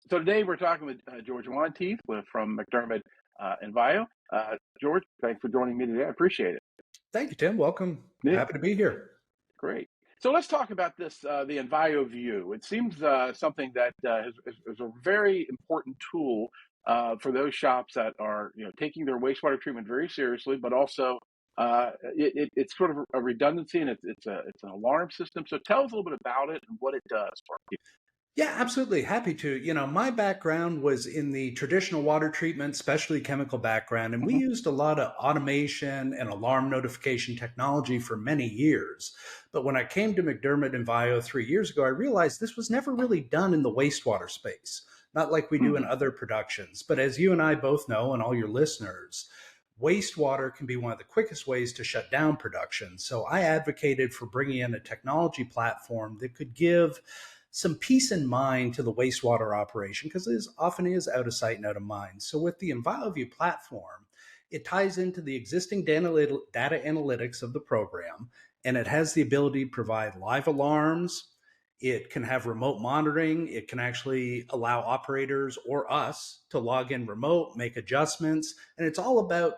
So today we're talking with George Monteith from MacDermid Envio. George, thanks for joining me today. I appreciate it. Thank you, Tim. Welcome. Yeah, Happy to be here. great. So let's talk about this, the EnvioVIEW. It seems something that is a very important tool for those shops that are, taking their wastewater treatment very seriously, but also it's sort of a redundancy, and it's an alarm system. So tell us a little bit about it and what it does for people. Yeah, absolutely. Happy to. My background was in the traditional water treatment, specialty chemical background, and we Mhm. used a lot of automation and alarm notification technology for many years. But when I came to McDermott and Envio 3 years ago, I realized this was never really done in the wastewater space, not like we do in Mhm. other productions. But as you and I both know, and all your listeners, wastewater can be one of the quickest ways to shut down production. So I advocated for bringing in a technology platform that could give some peace in mind to the wastewater operation because it often is out of sight and out of mind. So with the EnvioVIEW platform, it ties into the existing data analytics of the program, and it has the ability to provide live alarms. It can have remote monitoring. It can actually allow operators or us to log in remote, make adjustments, and it's all about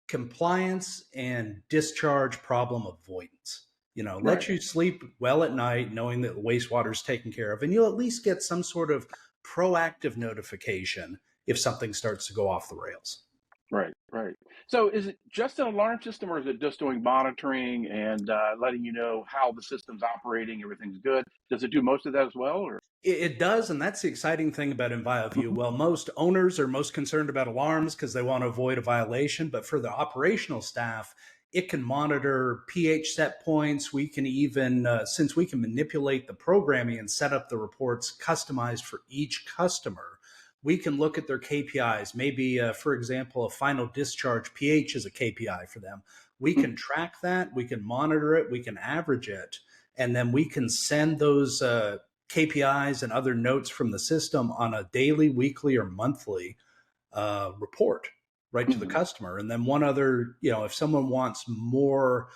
compliance and discharge problem avoidance. Let Right. you sleep well at night knowing that the wastewater is taken care of, and you'll at least get some sort of proactive notification if something starts to go off the rails. Right, right. So is it just an alarm system, or is it just doing monitoring and letting you know how the system's operating, everything's good? Does it do most of that as well, or? It does, and that's the exciting thing about EnvioVIEW. Mhm. Well, most owners are most concerned about alarms because they want to avoid a violation, but for the operational staff, it can monitor pH set points. We can even, since we can manipulate the programming and set up the reports customized for each customer, we can look at their KPIs. Maybe, for example, a final discharge pH is a KPI for them. We can track that, we can monitor it, we can average it, and then we can send those KPIs and other notes from the system on a daily, weekly, or monthly report right to the Mhm. customer. And then one other, if someone wants more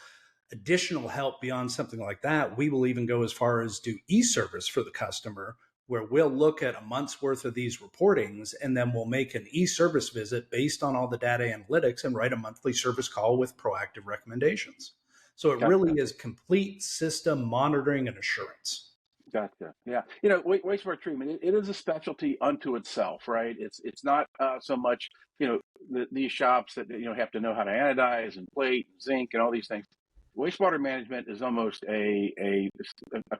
additional help beyond something like that, we will even go as far as do e-service for the customer, where we'll look at a month's worth of these reportings and then we'll make an e-service visit based on all the data analytics and write a monthly service call with proactive recommendations. So it really Gotcha. is complete system monitoring and assurance. Gotcha. Yeah. Wastewater treatment, it is a specialty unto itself, right? It's not so much, these shops that, have to know how to anodize and plate and zinc and all these things. Wastewater management is almost a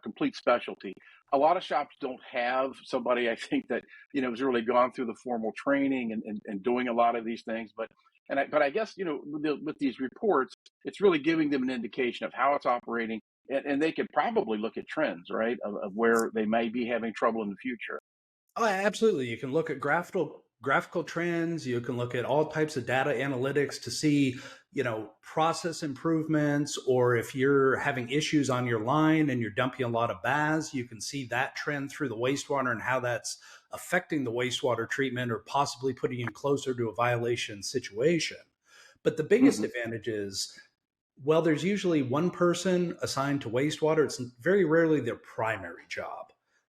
complete specialty. A lot of shops don't have somebody, I think, that, has really gone through the formal training and doing a lot of these things. But I guess, with these reports, it's really giving them an indication of how it's operating, and they could probably look at trends, right, of where they may be having trouble in the future. Oh, absolutely. You can look at graphical trends. You can look at all types of data analytics to see, process improvements, or if you're having issues on your line and you're dumping a lot of baths, you can see that trend through the wastewater and how that's affecting the wastewater treatment or possibly putting you closer to a violation situation. But the biggest Hmm. advantage is, well, there's usually one person assigned to wastewater. It's very rarely their primary job.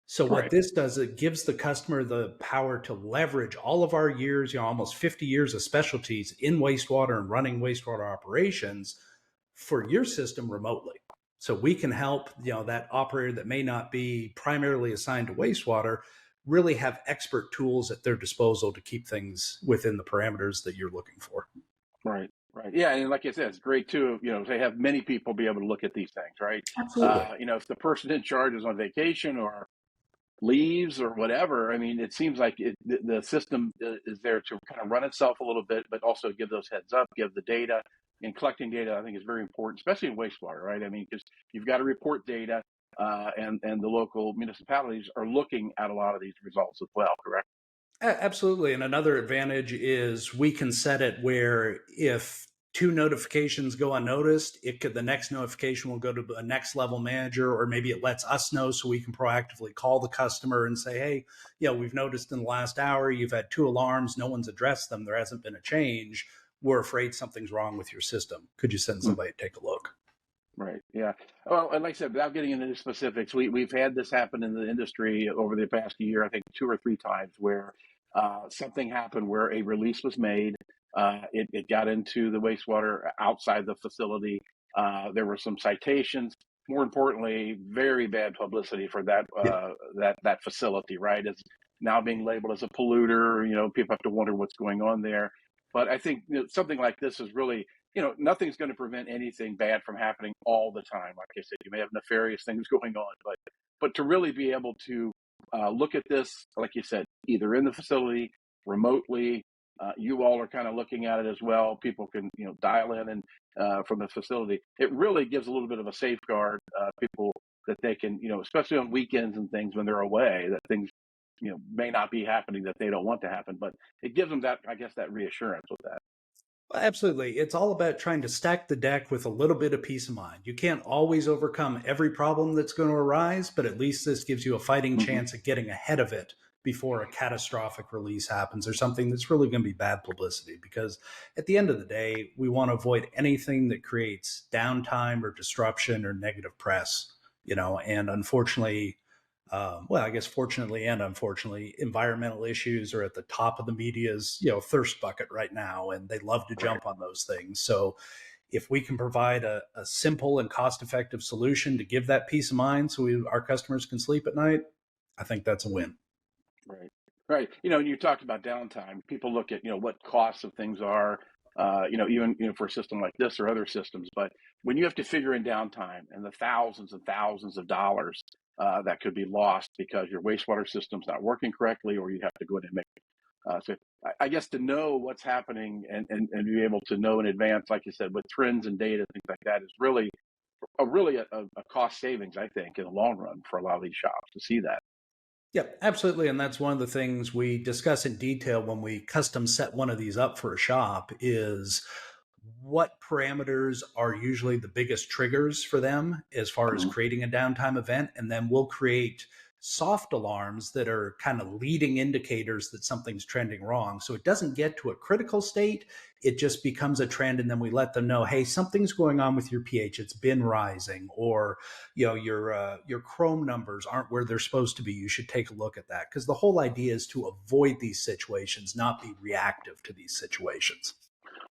So what Right. this does, it gives the customer the power to leverage all of our years, almost 50 years of specialties in wastewater and running wastewater operations for your system remotely. So we can help, that operator that may not be primarily assigned to wastewater really have expert tools at their disposal to keep things within the parameters that you're looking for. Right. Right. Yeah, and like I said, it's great too. They have many people be able to look at these things, right? Absolutely. If the person in charge is on vacation or leaves or whatever, I mean, it seems like the system is there to kind of run itself a little bit, but also give those heads up, give the data. And collecting data, I think, is very important, especially in wastewater, right? I mean, because you've got to report data, and the local municipalities are looking at a lot of these results as well, correct? Absolutely. And another advantage is we can set it where if two notifications go unnoticed, the next notification will go to a next level manager, or maybe it lets us know so we can proactively call the customer and say, hey, we've noticed in the last hour you've had two alarms, no one's addressed them, there hasn't been a change. We're afraid something's wrong with your system. Could you send somebody to take a look? Right. Yeah. Well, and like I said, without getting into the specifics, we've had this happen in the industry over the past year, I think 2 or 3 times, where something happened where a release was made. It got into the wastewater outside the facility. There were some citations. More importantly, very bad publicity for Yeah. that facility. Right, it's now being labeled as a polluter. People have to wonder what's going on there. But I think something like this is really, nothing's going to prevent anything bad from happening all the time. Like I said, you may have nefarious things going on, but to really be able to look at this, like you said, either in the facility, remotely, you all are kind of looking at it as well. People can, dial in and from the facility. It really gives a little bit of a safeguard. People that they can, especially on weekends and things when they're away, that things, may not be happening that they don't want to happen. But it gives them that, I guess, that reassurance with that. Well, absolutely. It's all about trying to stack the deck with a little bit of peace of mind. You can't always overcome every problem that's going to arise, but at least this gives you a fighting Hmm. chance at getting ahead of it before a catastrophic release happens or something that's really going to be bad publicity. Because at the end of the day, we want to avoid anything that creates downtime or disruption or negative press, and unfortunately, well, I guess fortunately and unfortunately, environmental issues are at the top of the media's, thirst bucket right now, and they love to Right. jump on those things. So if we can provide a simple and cost-effective solution to give that peace of mind so our customers can sleep at night, I think that's a win. Right. Right. And you talked about downtime. People look at, what costs of things are, even, for a system like this or other systems. But when you have to figure in downtime and the thousands and thousands of dollars that could be lost because your wastewater system's not working correctly, or you have to go in and make so I guess to know what's happening and be able to know in advance, like you said, with trends and data, things like that, is really a cost savings, I think, in the long run for a lot of these shops to see that. Yeah, absolutely. And that's one of the things we discuss in detail when we custom set one of these up for a shop is what parameters are usually the biggest triggers for them as far as Mhm. creating a downtime event. And then we'll create soft alarms that are kind of leading indicators that something's trending wrong. So it doesn't get to a critical state. It just becomes a trend. And then we let them know, hey, something's going on with your pH. It's been rising, or your Chrome numbers aren't where they're supposed to be. You should take a look at that, because the whole idea is to avoid these situations, not be reactive to these situations.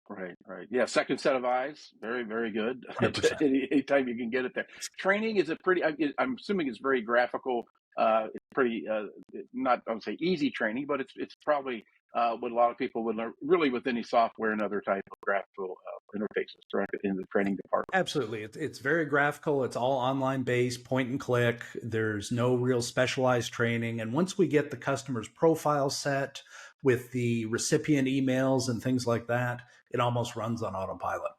Right, right. Yeah, second set of eyes, very, very good. 100%. Anytime you can get it there. Training is a pretty, I'm assuming it's very graphical. It's pretty, not, I would say easy training, but it's probably what a lot of people would learn really with any software and other type of graphical interfaces, correct, in the training department. Absolutely. It's very graphical. It's all online based, point and click. There's no real specialized training. And once we get the customer's profile set with the recipient emails and things like that, it almost runs on autopilot.